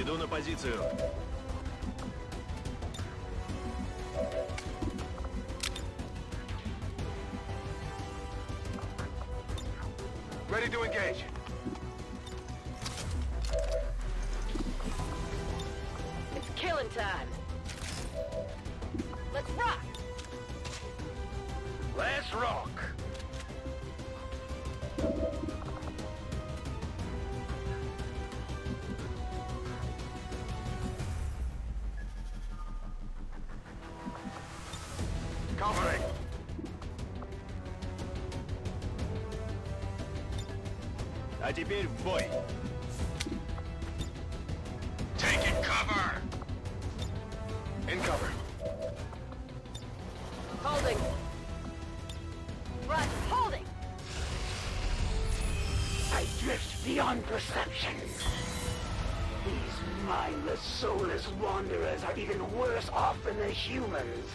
Иду на позицию. Ready to engage. It's killing time. Let's rock! Let's rock. Covering. А теперь в бой. Taking cover. In cover. Holding. Run, holding! I drift beyond perception. These mindless, soulless wanderers are even worse off than the humans.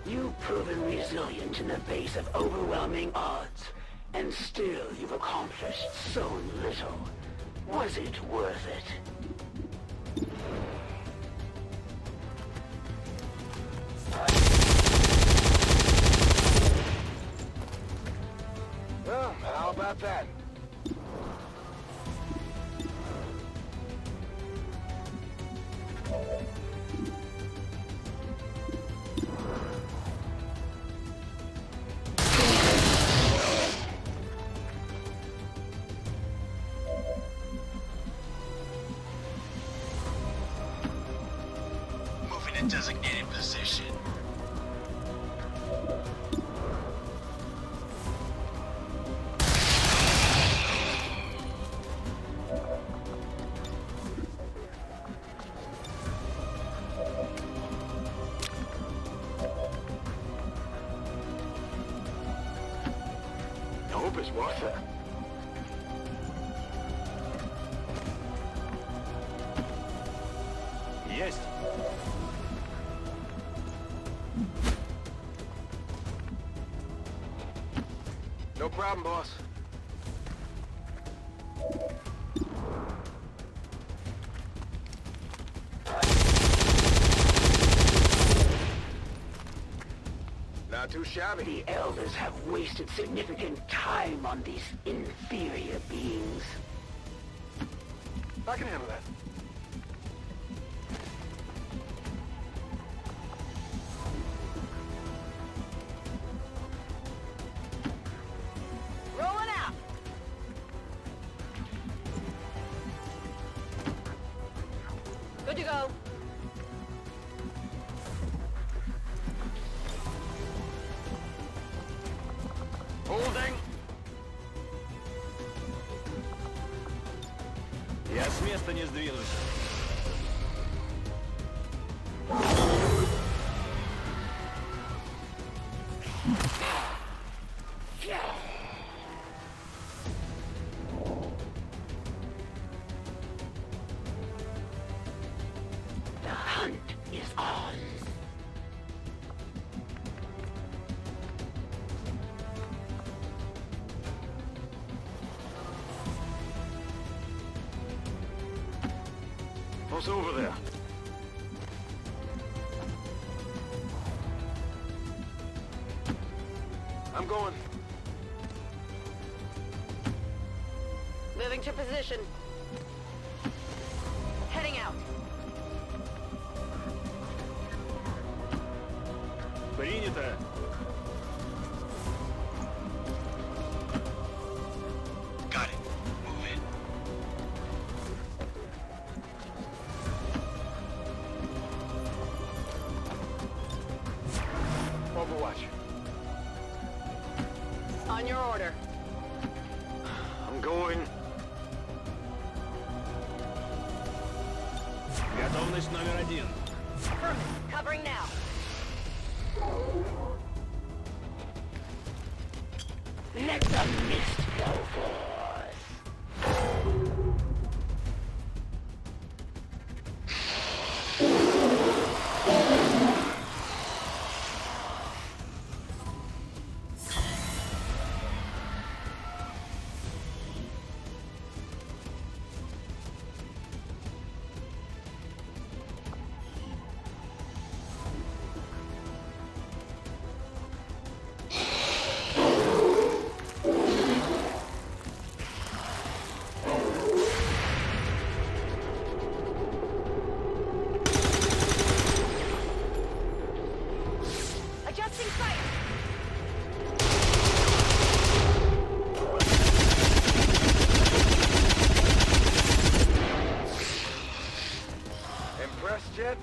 You've proven resilient in the face of overwhelming odds, and still you've accomplished so little. Was it worth it? Well, how about that? Moving in designated position. I hope it's worth it. Есть. No problem, boss. Not too shabby. The Elders have wasted significant time on these inferior beings. I can handle that. Rolling out! Good to go. Holding. Я с места не сдвинусь. What's over there? I'm going. Moving to position. Heading out. Принято. Got it. Move in. Overwatch. On your order. I'm going. Готовность номер 1. Affirmative. Covering now. Let the mist go forth. Adjusting sight. Impressed yet?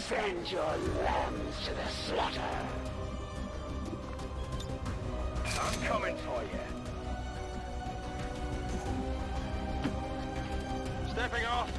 Send your lambs to the slaughter. I'm coming for you. Stepping off.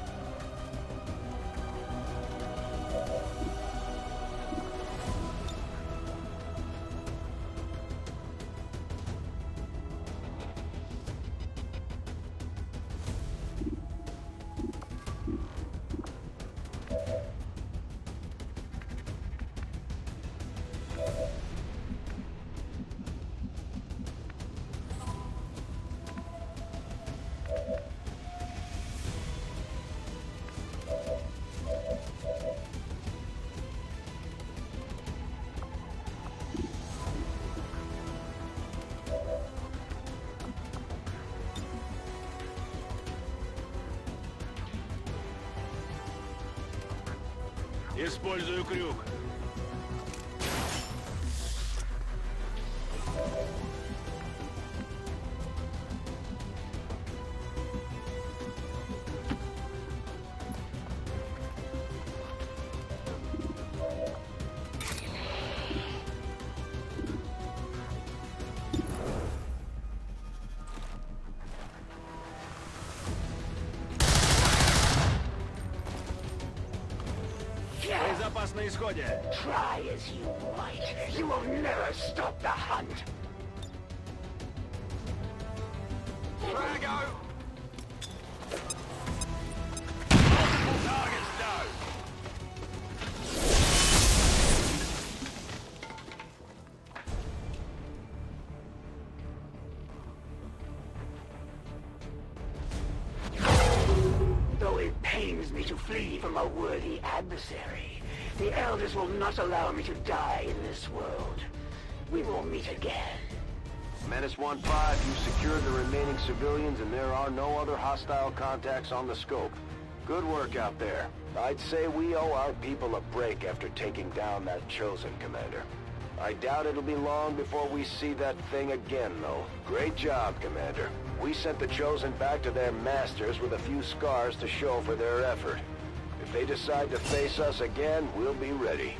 Использую крюк. Боезапас на исходе. Try as you might, you will never stop the hunt. Drago! Multiple targets down. Though it pains me to flee from a worthy adversary, the Elders will not allow me to die in this world. We will meet again. Menace 1-5, you secured the remaining civilians and there are no other hostile contacts on the scope. Good work out there. I'd say we owe our people a break after taking down that Chosen, Commander. I doubt it'll be long before we see that thing again, though. Great job, Commander. We sent the Chosen back to their masters with a few scars to show for their effort. If they decide to face us again, we'll be ready.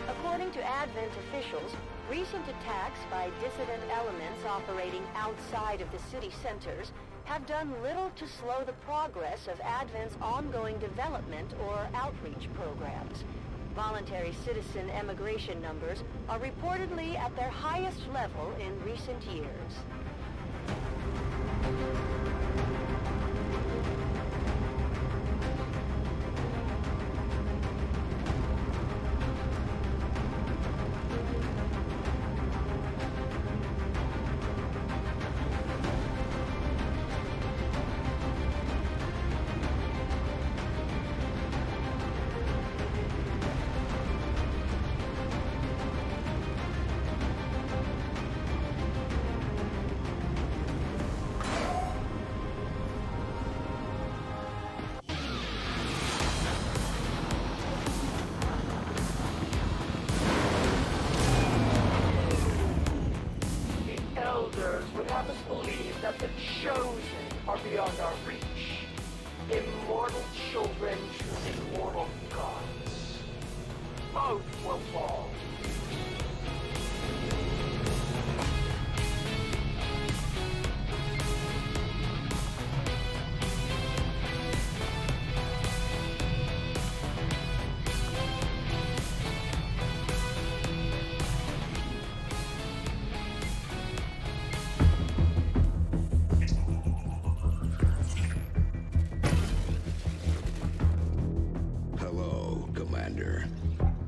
According to Advent officials, recent attacks by dissident elements operating outside of the city centers have done little to slow the progress of Advent's ongoing development or outreach programs. Voluntary citizen emigration numbers are reportedly at their highest level in recent years. would have us believe that the Chosen are beyond our reach. Immortal children to immortal gods. Both will fall.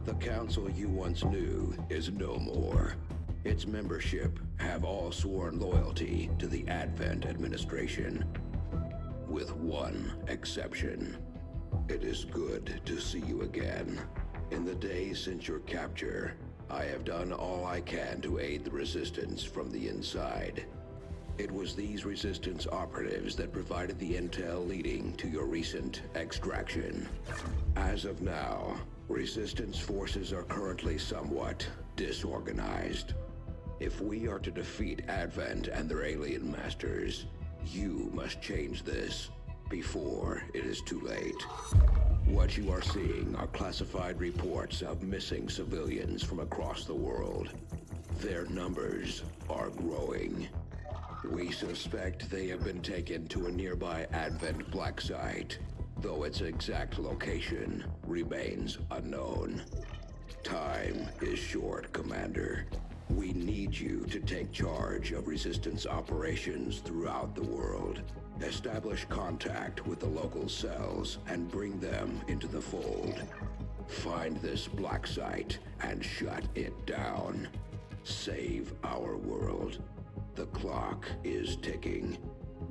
The council you once knew is no more. Its membership have all sworn loyalty to the Advent administration. With one exception. It is good to see you again. In the days since your capture, I have done all I can to aid the resistance from the inside. It was these resistance operatives that provided the intel leading to your recent extraction. As of now, resistance forces are currently somewhat disorganized. If we are to defeat Advent and their alien masters, you must change this before it is too late. What you are seeing are classified reports of missing civilians from across the world. Their numbers are growing. We suspect they have been taken to a nearby Advent black site, though its exact location remains unknown. Time is short, Commander. We need you to take charge of resistance operations throughout the world. Establish contact with the local cells and bring them into the fold. Find this black site and shut it down. Save our world. The clock is ticking.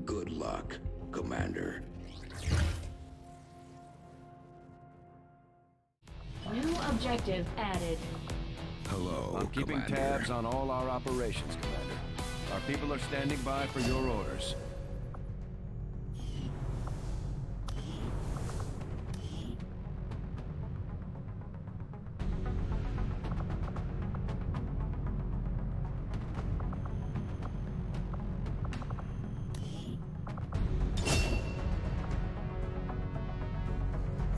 Good luck, Commander. New objective added. Hello, I'm keeping Commander. tabs on all our operations, Commander. Our people are standing by for your orders.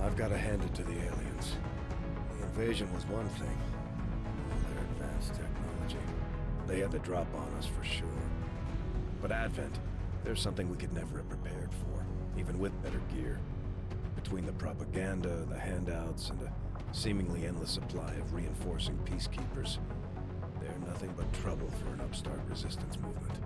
I've got to hand it to the aliens. The invasion was one thing. Their advanced technology. They had the drop on us for sure. But Advent, there's something we could never have prepared for, even with better gear. Between the propaganda, the handouts, and a seemingly endless supply of reinforcing peacekeepers, they're nothing but trouble for an upstart resistance movement.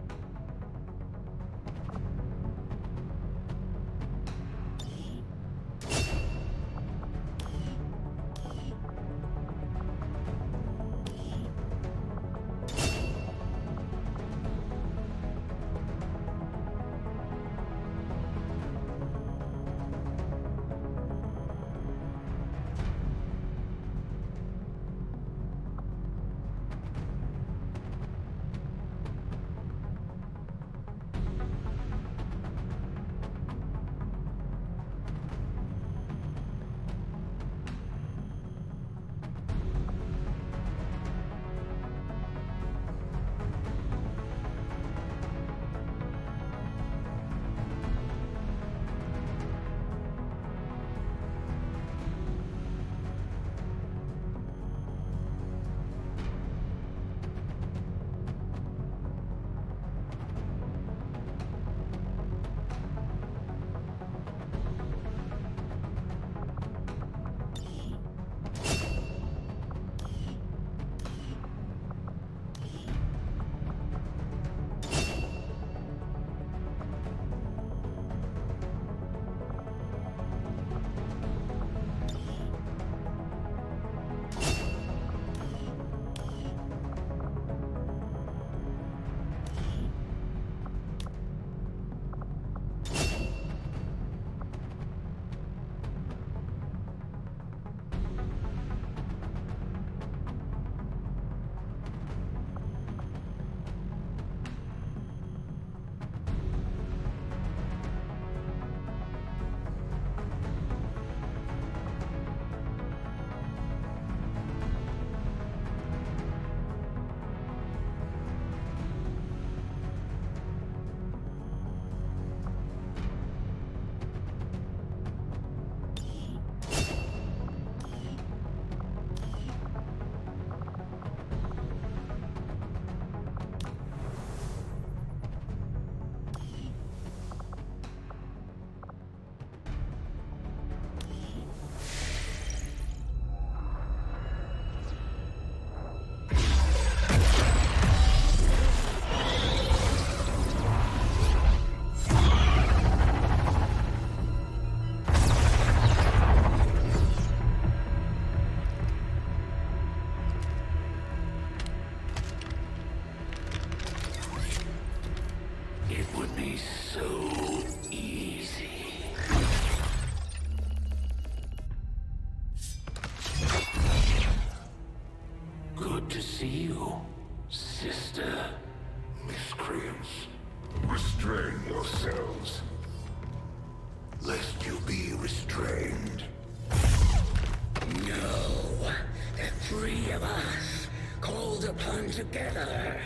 Together.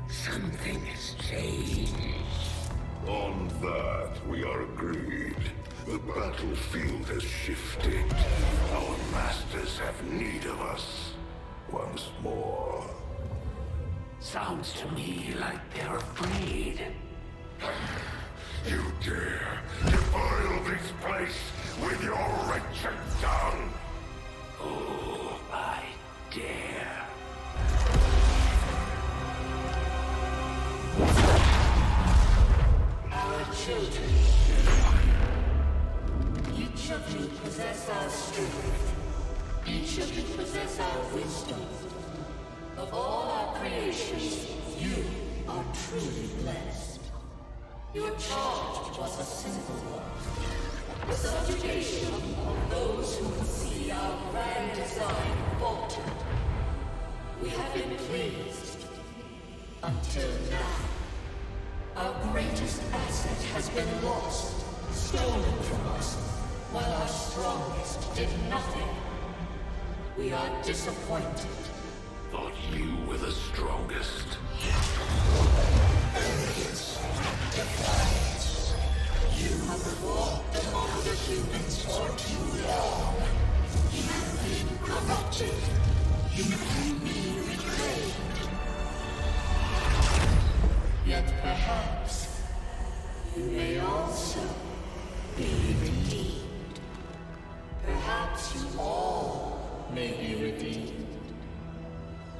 Something has changed. On that, we are agreed. The battlefield has shifted. Our masters have need of us. Once more. Sounds to me like they're afraid. You dare defile this place with your wretched tongue? Oh, I dare. Our children. Each of you possess our strength. Each of you possess our wisdom. Of all our creations, you are truly blessed. Your charge was a simple one. The subjugation of those who would see our grand design falter. We have been pleased. Until now. Our greatest asset has been lost, stolen from us, while our strongest did nothing. We are disappointed. Thought you were the strongest. Arrogance, defiance. You have walked among the humans for too long. You have been corrupted. You can be reclaimed. Yet perhaps you may also be redeemed. until all may be redeemed.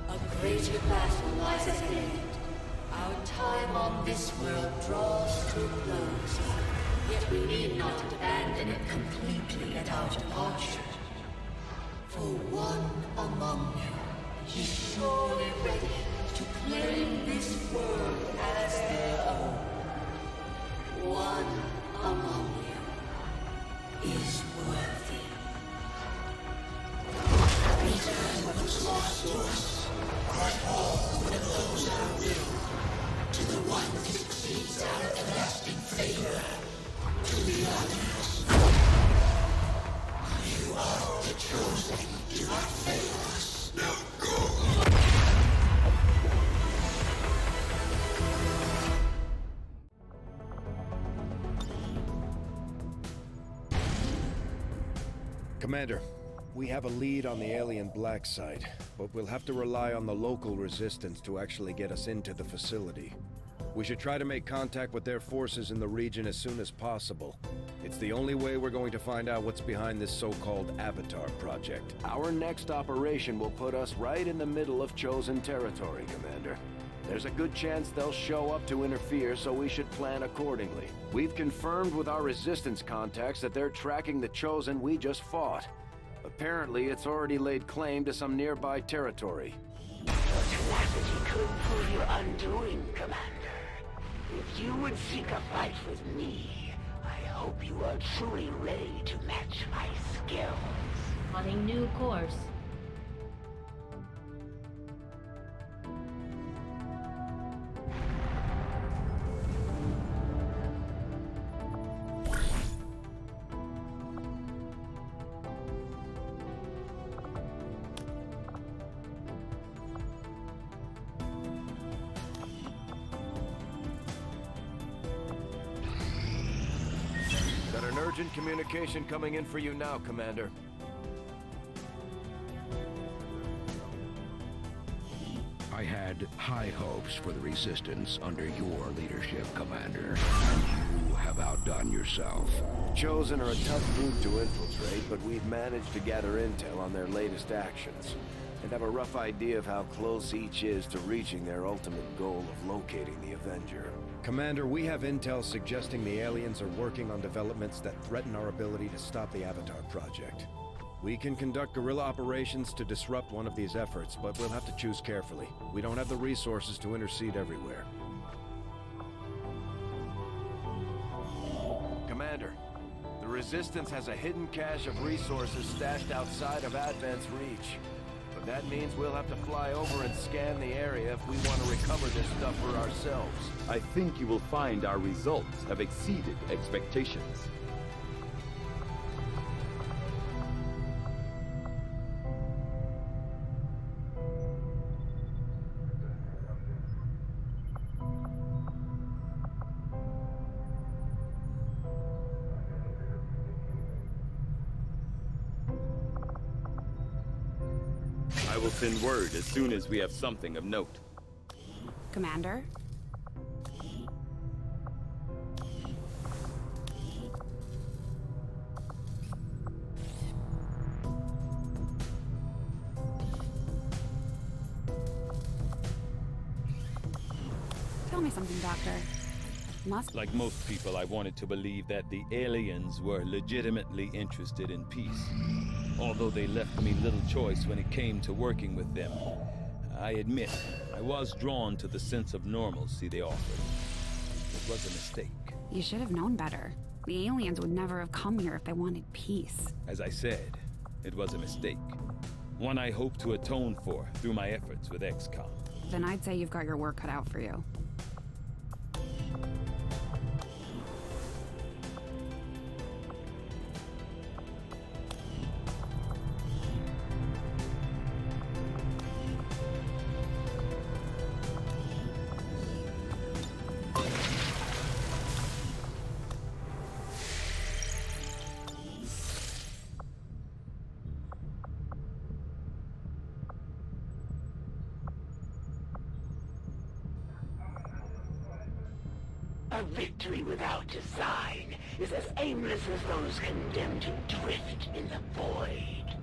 A greater battle lies ahead. Our time on this world draws to a close, yet we need not abandon it completely at our departure. For one among you is surely ready to claim this world as their own. One among you is worthy. Return what was lost to us, but all that those our will, to the one that succeeds our everlasting favor, to the others. You are the chosen. Do not fail us. Now go. Commander, we have a lead on the alien black site, but we'll have to rely on the local resistance to actually get us into the facility. We should try to make contact with their forces in the region as soon as possible. It's the only way we're going to find out what's behind this so-called Avatar project. Our next operation will put us right in the middle of Chosen territory, Commander. There's a good chance they'll show up to interfere, so we should plan accordingly. We've confirmed with our resistance contacts that they're tracking the Chosen we just fought. Apparently, it's already laid claim to some nearby territory. Your tenacity could prove your undoing, Commander. If you would seek a fight with me, I hope you are truly ready to match my skills. Plotting new course. Got an urgent communication coming in for you now, Commander. I had high hopes for the Resistance under your leadership, Commander. And you have outdone yourself. Chosen are a tough group to infiltrate, but we've managed to gather intel on their latest actions, and have a rough idea of how close each is to reaching their ultimate goal of locating the Avenger. Commander, we have intel suggesting the aliens are working on developments that threaten our ability to stop the Avatar project. We can conduct guerrilla operations to disrupt one of these efforts, but we'll have to choose carefully. We don't have the resources to intercede everywhere. Commander, the Resistance has a hidden cache of resources stashed outside of Advent's reach. But that means we'll have to fly over and scan the area if we want to recover this stuff for ourselves. I think you will find our results have exceeded expectations. I will send word as soon as we have something of note. Commander? Tell me something, Doctor. Like most people, I wanted to believe that the aliens were legitimately interested in peace. Although they left me little choice when it came to working with them. I admit, I was drawn to the sense of normalcy they offered. It was a mistake. You should have known better. The aliens would never have come here if they wanted peace. As I said, it was a mistake. One I hope to atone for through my efforts with XCOM. Then I'd say you've got your work cut out for you. A victory without design is as aimless as those condemned to drift in the void.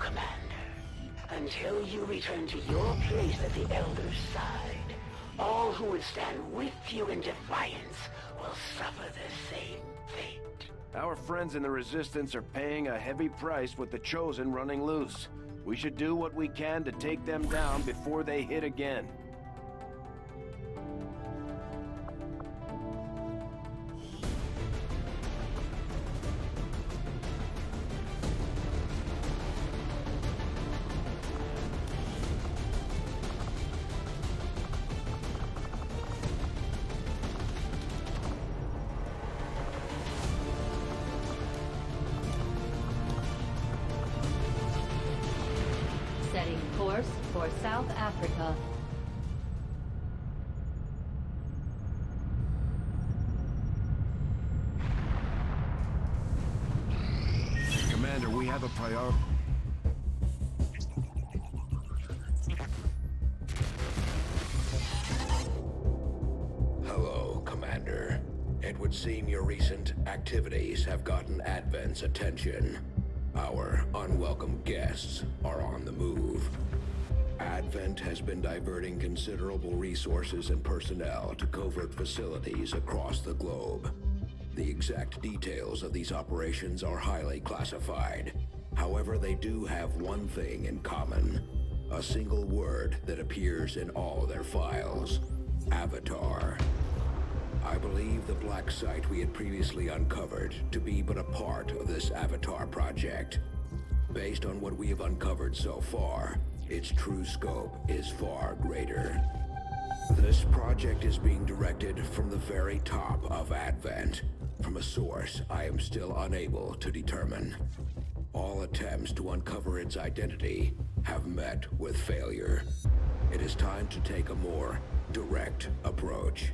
Commander. Until you return to your place at the Elder's side, all who would stand with you in defiance will suffer the same fate. Our friends in the Resistance are paying a heavy price with the Chosen running loose. We should do what we can to take them down before they hit again. Setting course for South Africa. Commander, we have a priority. Hello, Commander. It would seem your recent activities have gotten Advent's attention. Our unwelcome guests are on the move. Advent has been diverting considerable resources and personnel to covert facilities across the globe. The exact details of these operations are highly classified. However, they do have one thing in common. A single word that appears in all their files. Avatar. I believe the black site we had previously uncovered to be but a part of this Avatar project. Based on what we have uncovered so far, its true scope is far greater. This project is being directed from the very top of Advent, from a source I am still unable to determine. All attempts to uncover its identity have met with failure. It is time to take a more direct approach.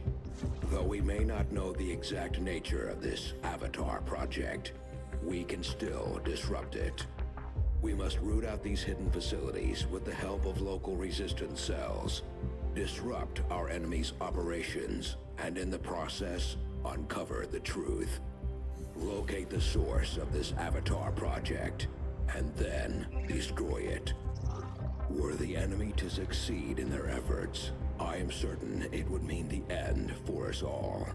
Though we may not know the exact nature of this Avatar project, we can still disrupt it. We must root out these hidden facilities with the help of local resistance cells, disrupt our enemy's operations, and in the process, uncover the truth. Locate the source of this Avatar project, and then destroy it. Were the enemy to succeed in their efforts, I am certain it would mean the end for us all.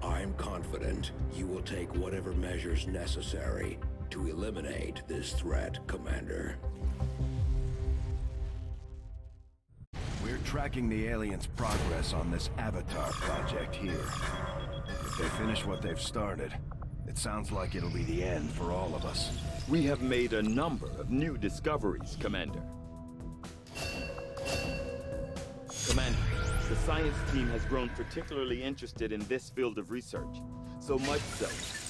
I am confident you will take whatever measures necessary to eliminate this threat, Commander. We're tracking the aliens' progress on this Avatar project here. If they finish what they've started, it sounds like it'll be the end for all of us. We have made a number of new discoveries, Commander. Commander, the science team has grown particularly interested in this field of research. So much so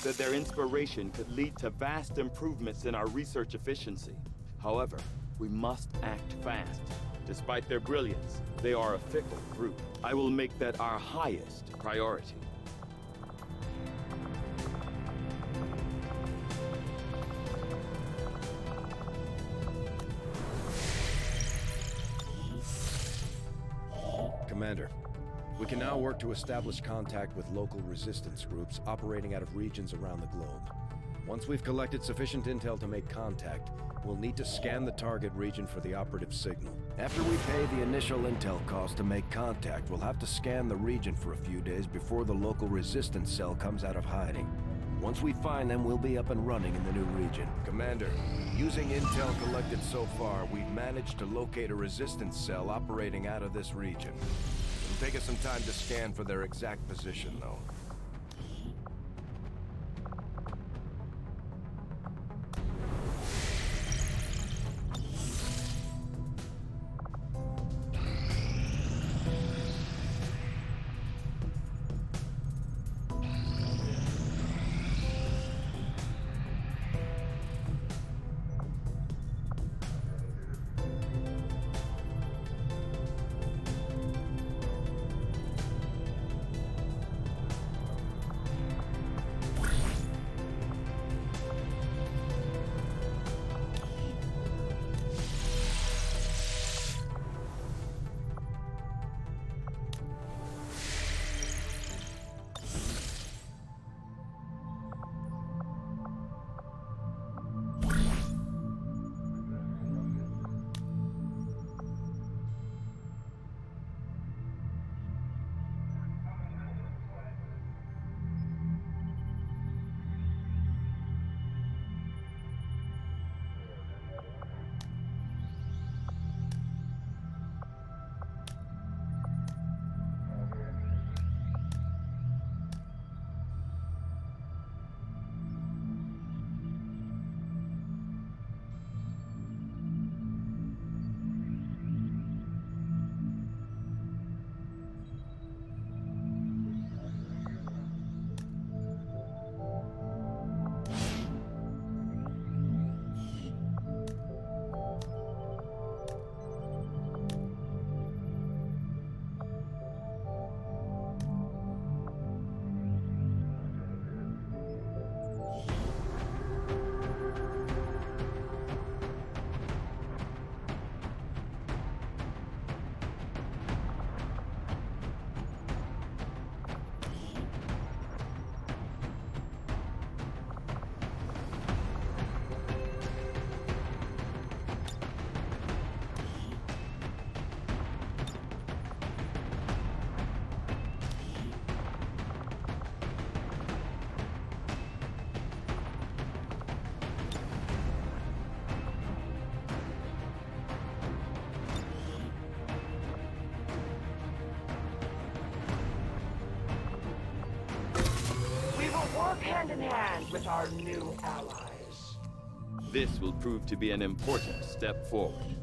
that their inspiration could lead to vast improvements in our research efficiency. However, we must act fast. Despite their brilliance, they are a fickle group. I will make that our highest priority. Commander, we can now work to establish contact with local resistance groups operating out of regions around the globe. Once we've collected sufficient intel to make contact, we'll need to scan the target region for the operative signal. After we pay the initial intel cost to make contact, we'll have to scan the region for a few days before the local resistance cell comes out of hiding. Once we find them, we'll be up and running in the new region. Commander, using intel collected so far, we've managed to locate a resistance cell operating out of this region. It'll take us some time to scan for their exact position, though. with our new allies. This will prove to be an important step forward.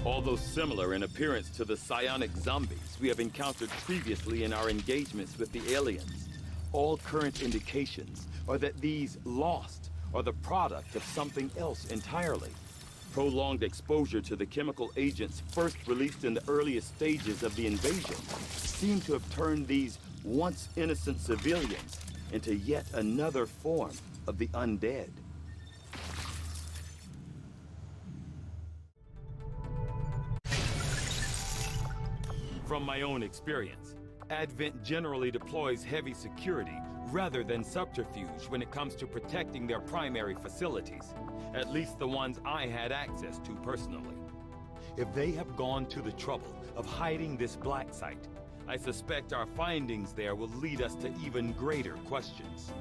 Although similar in appearance to the psionic zombies we have encountered previously in our engagements with the aliens, all current indications are that these lost are the product of something else entirely. Prolonged exposure to the chemical agents first released in the earliest stages of the invasion seem to have turned these once innocent civilians into yet another form of the undead. From my own experience, Advent generally deploys heavy security rather than subterfuge when it comes to protecting their primary facilities, at least the ones I had access to personally. If they have gone to the trouble of hiding this black site, I suspect our findings there will lead us to even greater questions.